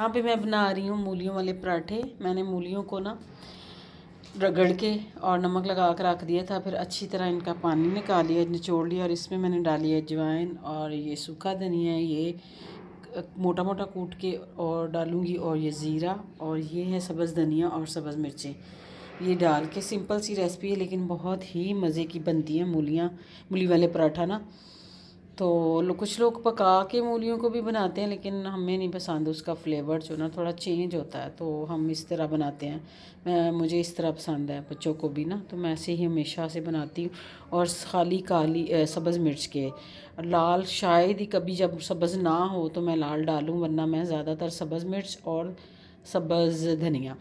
यहाँ पे मैं बना रही हूँ मूलियों वाले पराठे। मैंने मूलियों को ना रगड़ के और नमक लगा कर रख दिया था, फिर अच्छी तरह इनका पानी निकाल लिया, निचोड़ लिया, और इसमें मैंने डाली है अजवाइन और ये सूखा धनिया, ये मोटा मोटा कूट के और डालूँगी, और ये ज़ीरा, और ये है सब्ज़ धनिया और सब्ज़ मिर्चें। ये डाल के सिंपल सी रेसिपी है लेकिन बहुत ही मज़े की बनती हैं मूली वाले पराठा ना। तो कुछ लोग पका के मूलियों को भी बनाते हैं, लेकिन हमें नहीं पसंद उसका फ्लेवर जो ना थोड़ा चेंज होता है, तो हम इस तरह बनाते हैं। मुझे इस तरह पसंद है, बच्चों को भी ना, तो मैं ऐसे ही हमेशा से बनाती हूँ। और खाली काली सब्ज़ मिर्च के, लाल शायद ही कभी जब सब्ज़ ना हो तो मैं लाल डालूँ, वरना मैं ज़्यादातर सब्ज़ मिर्च और सब्ज़ धनिया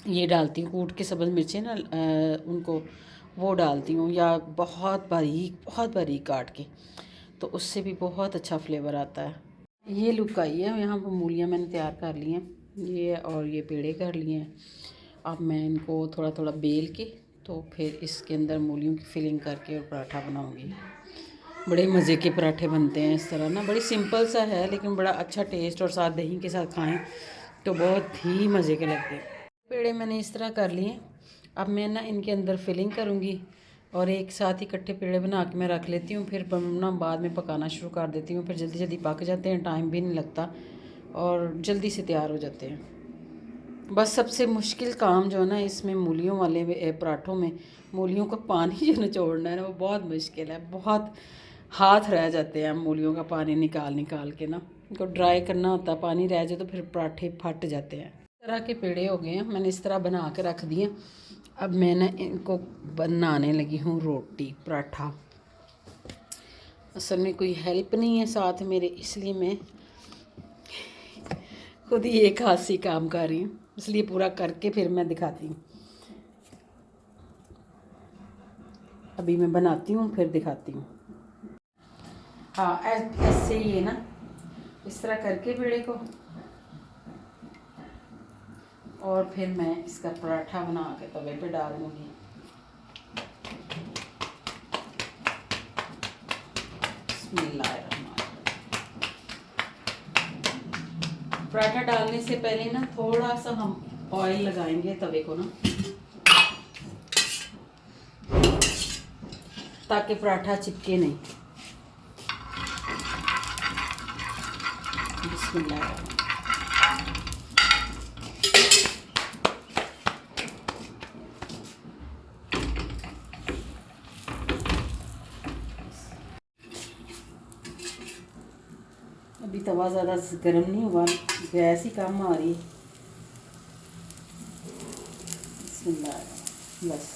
ये डालती हूँ। कूट के सब्ज़ मिर्चें ना उनको वो डालती हूँ, या बहुत बारीक काट के, तो उससे भी बहुत अच्छा फ्लेवर आता है। ये लुक आई है। यहाँ पर मूलियाँ मैंने तैयार कर ली हैं, ये और ये पेड़े कर लिए हैं। अब मैं इनको थोड़ा थोड़ा बेल के, तो फिर इसके अंदर मूलियों की फिलिंग करके और पराठा बनाऊँगी। बड़े मज़े के पराठे बनते हैं इस तरह ना, बड़ी सिंपल सा है लेकिन बड़ा अच्छा टेस्ट, और साथ दही के साथ खाएं तो बहुत ही मज़े के लगते हैं। पेड़े मैंने इस तरह कर लिए। अब मैं ना इनके अंदर फिलिंग करूँगी, और एक साथ इकट्ठे पेड़े बना के मैं रख लेती हूँ, फिर ना बाद में पकाना शुरू कर देती हूँ। फिर जल्दी जल्दी पक जाते हैं, टाइम भी नहीं लगता और जल्दी से तैयार हो जाते हैं। बस सबसे मुश्किल काम जो है ना इसमें मूलियों वाले पराठों में, मूलियों का पानी जो निचोड़ना है ना, वो बहुत मुश्किल है। बहुत हाथ रह जाते हैं मूलियों का पानी निकाल निकाल के ना, इनको ड्राई करना होता है, पानी रह जाए तो फिर पराठे फट जाते हैं। इस तरह के पेड़े हो गए हैं, मैंने इस तरह बना के रख दिए। अब मैं ना इनको बनाने लगी हूँ रोटी पराठा। असल में कोई हेल्प नहीं है साथ मेरे, इसलिए मैं खुद ही एक हाथ से काम कर रही हूँ, इसलिए पूरा करके फिर मैं दिखाती हूँ। अभी मैं बनाती हूँ फिर दिखाती हूँ। हाँ, ऐसे ही है ना, इस तरह करके पेड़े को, और फिर मैं इसका पराठा बना के तवे पे डाल दूँगी। पराठा डालने से पहले ना थोड़ा सा हम ऑयल लगाएंगे तवे को ना, ताकि पराठा चिपके नहीं। बिस्मिल्लाह। अभी तवा ज़्यादा गर्म नहीं हुआ, गैस ही कम आ रही। बिस्मिल्लाह। बस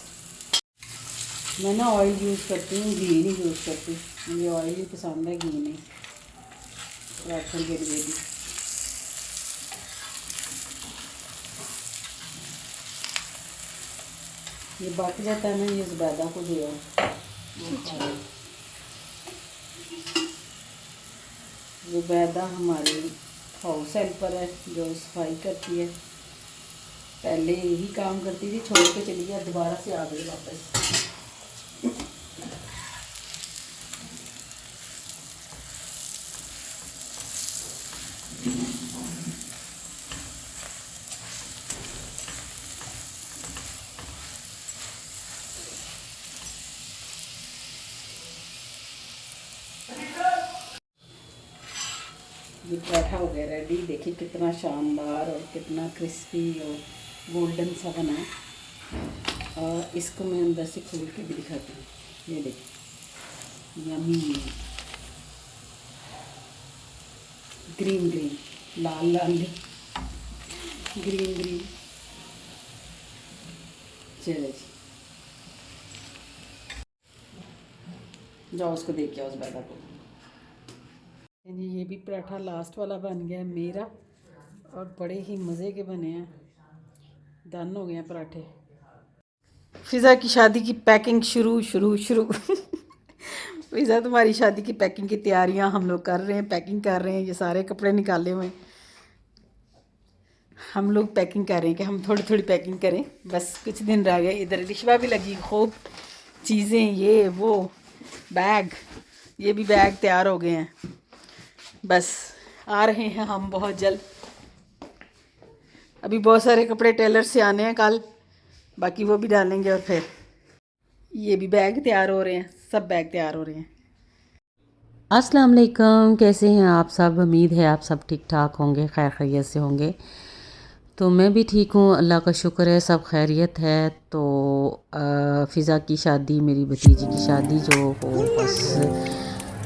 मैं ना ऑयल यूज़ करती हूँ, घी नहीं यूज़ करती। मुझे ऑयल ही पसंद है, घी नहीं, पराठे के लिए भी। ये बच जाता है ना, ये ज़ुबैदा को दे। ज़ुबैदा हमारी हाउस हेल्पर है जो सफाई करती है। पहले यही काम करती थी, छोड़ के चली गई, दोबारा से आ गई वापस। ये पराठा हो गया रेडी। देखिए कितना शानदार और कितना क्रिस्पी और गोल्डन सा बना है। और इसको मैं अंदर से खोल के भी दिखाती हूँ। ये देखिए, यम्मी, ग्रीन ग्रीन, लाल लाल ग्रीन ग्रीन। चलो जी, जाओ उसको देख के आओ, उस बैदा को। ये भी पराठा लास्ट वाला बन गया है मेरा, और बड़े ही मज़े के बने हैं। डन हो गए हैं पराठे। फिज़ा की शादी की पैकिंग शुरू शुरू शुरू फिज़ा, तुम्हारी शादी की पैकिंग की तैयारियां हम लोग कर रहे हैं, पैकिंग कर रहे हैं। ये सारे कपड़े निकाले हुए हैं, हम लोग पैकिंग कर रहे हैं कि हम थोड़ी थोड़ी पैकिंग करें, बस कुछ दिन रह गए। इधर रिश्वा भी लगी खूब, चीज़ें ये वो, बैग, ये भी बैग तैयार हो गए हैं। बस आ रहे हैं हम बहुत जल्द। अभी बहुत सारे कपड़े टेलर से आने हैं कल, बाकी वो भी डालेंगे। और फिर ये भी बैग तैयार हो रहे हैं, सब बैग तैयार हो रहे हैं। अस्सलाम वालेकुम, कैसे हैं आप सब। उम्मीद है आप सब ठीक ठाक होंगे, खैर खैरियत से होंगे। तो मैं भी ठीक हूँ, अल्लाह का शुक्र है, सब खैरियत है। तो फ़िज़ा की शादी, मेरी भतीजी की शादी जो हो बस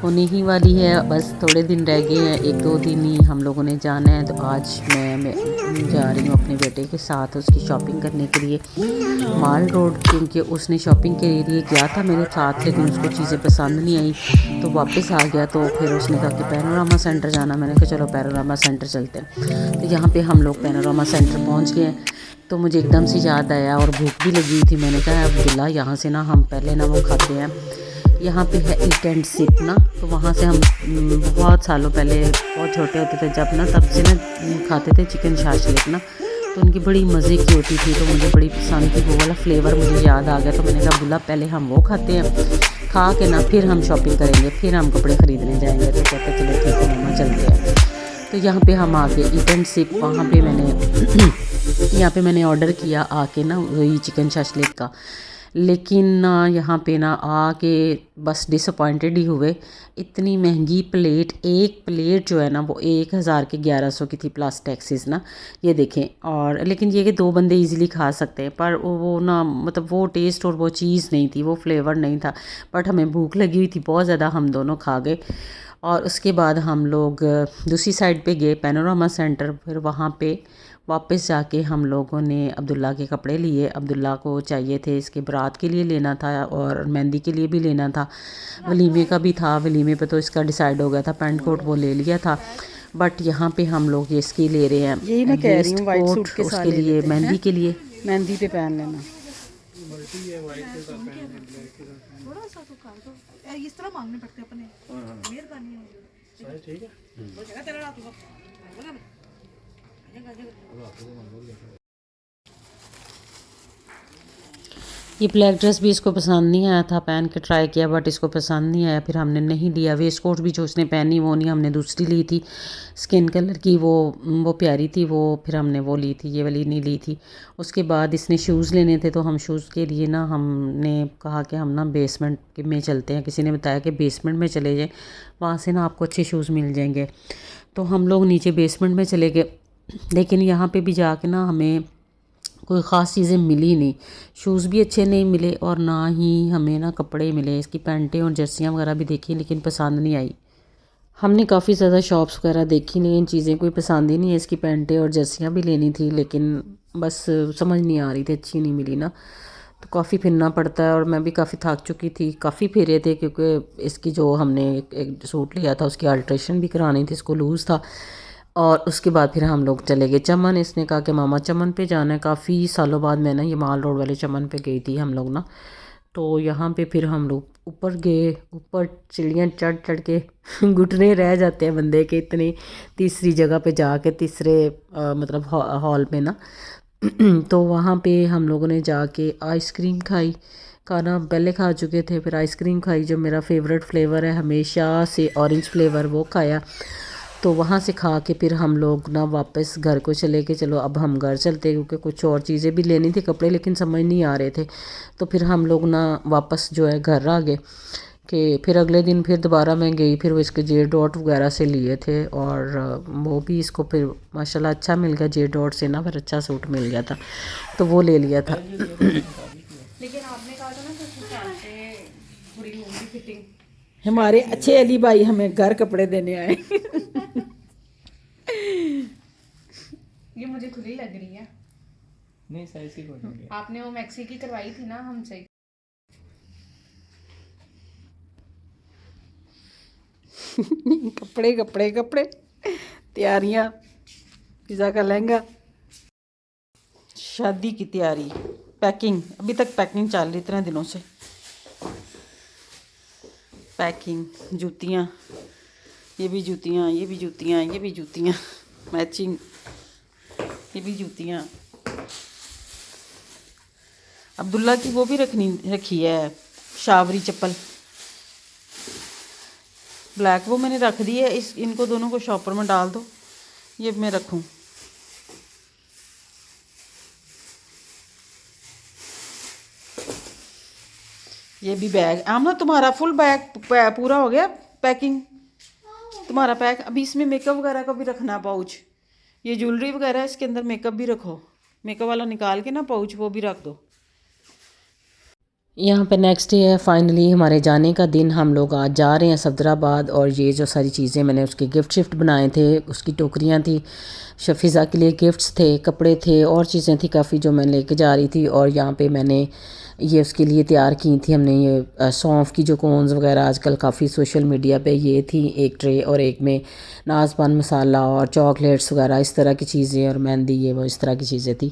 होने ही वाली है। बस थोड़े दिन रह गए हैं, 1-2 दिन ही हम लोगों ने जाना है। तो आज मैं जा रही हूँ अपने बेटे के साथ उसकी शॉपिंग करने के लिए माल रोड, क्योंकि उसने शॉपिंग के लिए गया था मेरे साथ, लेकिन उसको चीज़ें पसंद नहीं आई तो वापस आ गया। तो फिर उसने कहा कि पैनोरामा सेंटर जाना, मैंने कहा चलो पैनोरामा सेंटर चलते हैं। तो यहाँ पे हम लोग पैनोरामा सेंटर पहुँच गए। तो मुझे एकदम से याद आया और भूख भी लगी हुई थी। मैंने कहा अब्दुल्ला यहाँ से ना हम पहले ना वो खाते हैं, यहाँ पे है ईट एंड सिप ना, तो वहाँ से हम बहुत सालों पहले, बहुत छोटे होते थे जब ना, तब से ना खाते थे चिकन शाशलिक ना। तो उनकी बड़ी मज़े की होती थी, तो मुझे बड़ी पसंद थी, वो वाला फ्लेवर मुझे याद आ गया। तो मैंने कहा अब्दुल्ला पहले हम वो खाते हैं, खा के ना फिर हम शॉपिंग करेंगे, फिर हम कपड़े ख़रीदने जाएंगे। तो कहते चलो ठीक है मम्मा चलते हैं। तो यहाँ पे हम आ गए ईट एंड सिप, वहाँ पे मैंने यहाँ पे मैंने ऑर्डर किया आके ना वही चिकन शाशलिक का। लेकिन ना यहाँ पे ना आके बस डिसअपॉइंटेड ही हुए। इतनी महंगी प्लेट, एक प्लेट जो है ना वो 1000 के 1100 की थी प्लस टैक्सेस ना, ये देखें। और लेकिन ये कि 2 बंदे इजीली खा सकते हैं, पर वो ना मतलब वो टेस्ट और वो चीज़ नहीं थी, वो फ्लेवर नहीं था। बट हमें भूख लगी हुई थी बहुत ज़्यादा, हम दोनों खा गए। और उसके बाद हम लोग दूसरी साइड पे गए पैनोरामा सेंटर। फिर वहाँ पे वापस जाके हम लोगों ने अब्दुल्ला के कपड़े लिए। अब्दुल्ला को चाहिए थे, इसके बारात के लिए लेना था और मेहंदी के लिए भी लेना था, वलीमे का भी था। वलीमे पे तो इसका डिसाइड हो गया था, पैंट कोट वो ले लिया था। बट यहाँ पे हम लोग ये इसकी ले रहे हैं यही मैं कह रही वेस्ट हूँ, वाइट कोट सूट के साथ उसके ले लिए, लेते हैं, मेहंदी के लिए। मेहंदी पे पहन लेना। इस तरह मांगने पड़ते अपने, मेहरबानी होगी। ठीक है, हो जाएगा तेरा रात को। ये ब्लैक ड्रेस भी इसको पसंद नहीं आया था, पहन के ट्राई किया बट इसको पसंद नहीं आया, फिर हमने नहीं लिया। वेस्ट कोट भी जो उसने पहनी वो नहीं, हमने दूसरी ली थी स्किन कलर की, वो प्यारी थी, वो फिर हमने वो ली थी, ये वाली नहीं ली थी। उसके बाद इसने शूज़ लेने थे, तो हम शूज़ के लिए ना हमने कहा कि हम ना बेसमेंट में चलते हैं। किसी ने बताया कि बेसमेंट में चले जाएँ, वहाँ से ना आपको अच्छे शूज़ मिल जाएंगे। तो हम लोग नीचे बेसमेंट में चले गए, लेकिन यहाँ पे भी जाके ना हमें कोई ख़ास चीज़ें मिली नहीं। शूज़ भी अच्छे नहीं मिले और ना ही हमें ना कपड़े मिले। इसकी पैंटें और जर्सियाँ वगैरह भी देखी, लेकिन पसंद नहीं आई। हमने काफ़ी ज़्यादा शॉप्स वगैरह देखी, लेकिन चीज़ें कोई पसंद ही नहीं है। इसकी पैंटें और जर्सियाँ भी लेनी थी, लेकिन बस समझ नहीं आ रही थी, अच्छी नहीं मिली ना। तो काफ़ी फिरना पड़ता है और मैं भी काफ़ी थक चुकी थी, काफ़ी फिरे थे, क्योंकि इसकी जो हमने एक सूट लिया था उसकी अल्ट्रेशन भी करानी थी, इसको लूज़ था। और उसके बाद फिर हम लोग चले गए चमन। इसने कहा कि मामा चमन पे जाना है। काफ़ी सालों बाद मैं ना ये माल रोड वाले चमन पे गई थी हम लोग ना। तो यहाँ पे फिर हम लोग ऊपर गए, ऊपर सीढ़ियाँ चढ़ चढ़ के घुटने रह जाते हैं बंदे के, इतनी तीसरी जगह पे जाके, तीसरे मतलब हॉल में ना। तो वहाँ पे हम लोगों ने जाके आइसक्रीम खाई। खाना पहले खा चुके थे, फिर आइसक्रीम खाई, जो मेरा फेवरेट फ्लेवर है हमेशा से, ऑरेंज फ्लेवर, वो खाया। तो वहाँ से खा के फिर हम लोग ना वापस घर को चले गए। चलो अब हम घर चलते, क्योंकि कुछ और चीज़ें भी लेनी थी, कपड़े, लेकिन समझ नहीं आ रहे थे। तो फिर हम लोग ना वापस जो है घर आ गए। कि फिर अगले दिन फिर दोबारा मैं गई, फिर वो इसके जे डॉट वगैरह से लिए थे, और वो भी इसको फिर माशाल्लाह अच्छा मिल गया जे डॉट से ना, फिर अच्छा सूट मिल गया था, तो वो ले लिया था। लेकिन आपने कहा था ना कि उस हिसाब से पूरी होगी फिटिंग। हमारे अच्छे अली भाई हमें घर कपड़े देने आए। ये मुझे खुली लग रही है। नहीं साइज की कोई नहीं है। आपने वो मैक्सी की करवाई थी ना हमसे। कपड़े कपड़े कपड़े, तैयारियां, पिज़्ज़ा का लहंगा, शादी की तैयारी, पैकिंग, अभी तक पैकिंग चल रही इतने दिनों से। पैकिंग, जूतियाँ, ये भी जूतियाँ, ये भी जूतियाँ, ये भी जूतियाँ, मैचिंग, ये भी जूतियाँ। अब्दुल्ला की वो भी रखी है शावरी चप्पल, ब्लैक, वो मैंने रख दी है। इनको दोनों को शॉपर में डाल दो, ये मैं रखूँ। ये भी बैग आमना तुम्हारा फुल बैग पूरा हो गया पैकिंग तुम्हारा पैक। अभी इसमें मेकअप वगैरह का भी रखना पाउच, ये ज्वेलरी वगैरह इसके अंदर मेकअप भी रखो, मेकअप वाला निकाल के ना पाउच वो भी रख दो। यहाँ पे नेक्स्ट डे है फाइनली हमारे जाने का दिन। हम लोग आज जा रहे हैं सफदराबाद और ये जो सारी चीज़ें मैंने उसके गिफ्ट शिफ्ट बनाए थे, उसकी टोकरियाँ थी, शफीज़ा के लिए गिफ्ट्स थे, कपड़े थे और चीज़ें थी काफ़ी जो मैं लेके जा रही थी। और यहाँ पे मैंने ये उसके लिए तैयार की थी हमने ये सौंफ की जो कोन्स वगैरह आजकल काफ़ी सोशल मीडिया पे ये थी एक ट्रे, और एक में नाज़पान मसाला और चॉकलेट्स वगैरह इस तरह की चीज़ें और मेहंदी ये वो इस तरह की चीज़ें थी।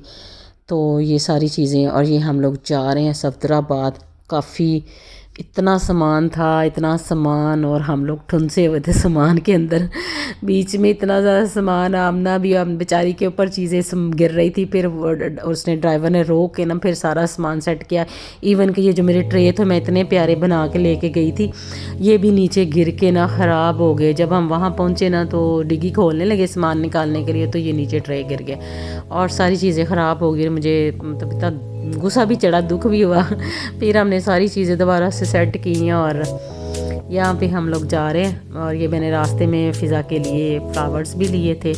तो ये सारी चीज़ें और ये हम लोग जा रहे हैं सफदराबाद। काफ़ी इतना सामान था, इतना सामान, और हम लोग ठुनसे हुए थे सामान के अंदर। बीच में इतना ज़्यादा सामान, आमना भी हम बेचारी के ऊपर चीज़ें गिर रही थी। फिर उसने ड्राइवर ने रोक के ना फिर सारा सामान सेट किया। इवन कि ये जो मेरे ट्रे थे मैं इतने प्यारे बना के लेके गई थी, ये भी नीचे गिर के ना ख़राब हो गए। जब हम वहाँ पहुँचे ना तो डिग्गी खोलने लगे सामान निकालने के लिए, तो ये नीचे ट्रे गिर गया और सारी चीज़ें ख़राब हो गई। मुझे मतलब इतना गुस्सा भी चढ़ा, दुख भी हुआ। फिर हमने सारी चीज़ें दोबारा से सेट की हैं और यहाँ पे हम लोग जा रहे हैं। और ये मैंने रास्ते में फ़िज़ा के लिए फ्लावर्स भी लिए थे,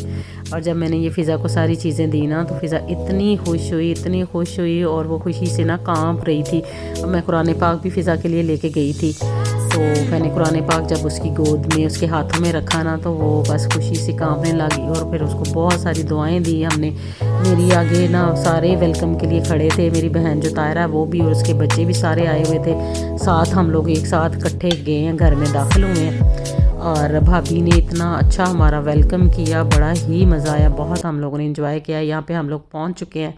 और जब मैंने ये फ़िज़ा को सारी चीज़ें दी ना तो फ़िज़ा इतनी खुश हुई, इतनी खुश हुई, और वो खुशी से ना कांप रही थी। और मैं कुरान पाक भी फ़िज़ा के लिए लेके गई थी, तो मैंने कुरान पाक जब उसकी गोद में उसके हाथों में रखा ना तो वो बस खुशी से कांपने लगी। और फिर उसको बहुत सारी दुआएं दी हमने। मेरी आगे ना सारे वेलकम के लिए खड़े थे, मेरी बहन जो तायरा वो भी और उसके बच्चे भी सारे आए हुए थे साथ। हम लोग एक साथ इकट्ठे गए हैं, घर में दाखिल हुए हैं, और भाभी ने इतना अच्छा हमारा वेलकम किया, बड़ा ही मज़ा आया, बहुत हम लोगों ने एंजॉय किया। यहाँ पे हम लोग पहुँच चुके हैं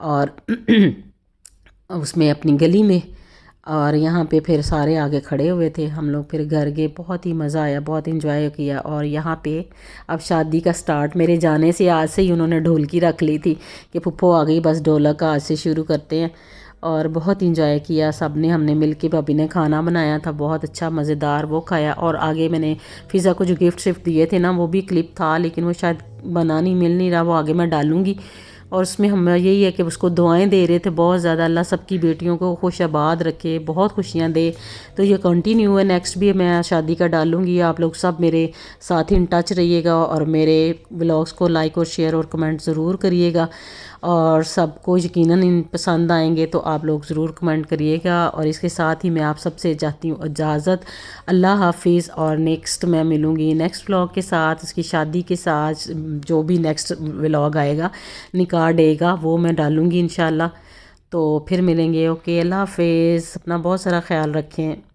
और उसमें अपनी गली में, और यहाँ पे फिर सारे आगे खड़े हुए थे। हम लोग फिर घर गए, बहुत ही मज़ा आया, बहुत इंजॉय किया। और यहाँ पे अब शादी का स्टार्ट, मेरे जाने से आज से ही उन्होंने ढोलकी रख ली थी कि पुप्पो आ गई, बस ढोलक आज से शुरू करते हैं। और बहुत इंजॉय किया सब ने, हमने मिल के, भाभी ने खाना बनाया था बहुत अच्छा मज़ेदार, वो खाया। और आगे मैंने फ़िज़ा को जो गिफ्ट शिफ्ट दिए थे ना वो भी क्लिप था, लेकिन वो शायद बना नहीं मिल नहीं रहा, वो आगे मैं डालूँगी। और उसमें हम यही है कि उसको दुआएं दे रहे थे बहुत ज़्यादा, अल्लाह सबकी बेटियों को खुश आबाद रखे, बहुत खुशियाँ दे। तो ये कंटिन्यू है, नेक्स्ट भी मैं शादी का डालूँगी। आप लोग सब मेरे साथ इन टच रहिएगा और मेरे व्लॉग्स को लाइक और शेयर और कमेंट ज़रूर करिएगा। और सबको यकीनन इन पसंद आएंगे तो आप लोग ज़रूर कमेंट करिएगा। और इसके साथ ही मैं आप सबसे चाहती हूँ इजाज़त, अल्लाह हाफिज़। और नेक्स्ट मैं मिलूँगी नेक्स्ट व्लॉग के साथ, उसकी शादी के साथ, जो भी नेक्स्ट व्लॉग आएगा निकाह डे का वो मैं डालूँगी इंशाल्लाह। तो फिर मिलेंगे। ओके, अल्लाह हाफिज़, अपना बहुत सारा ख्याल रखें।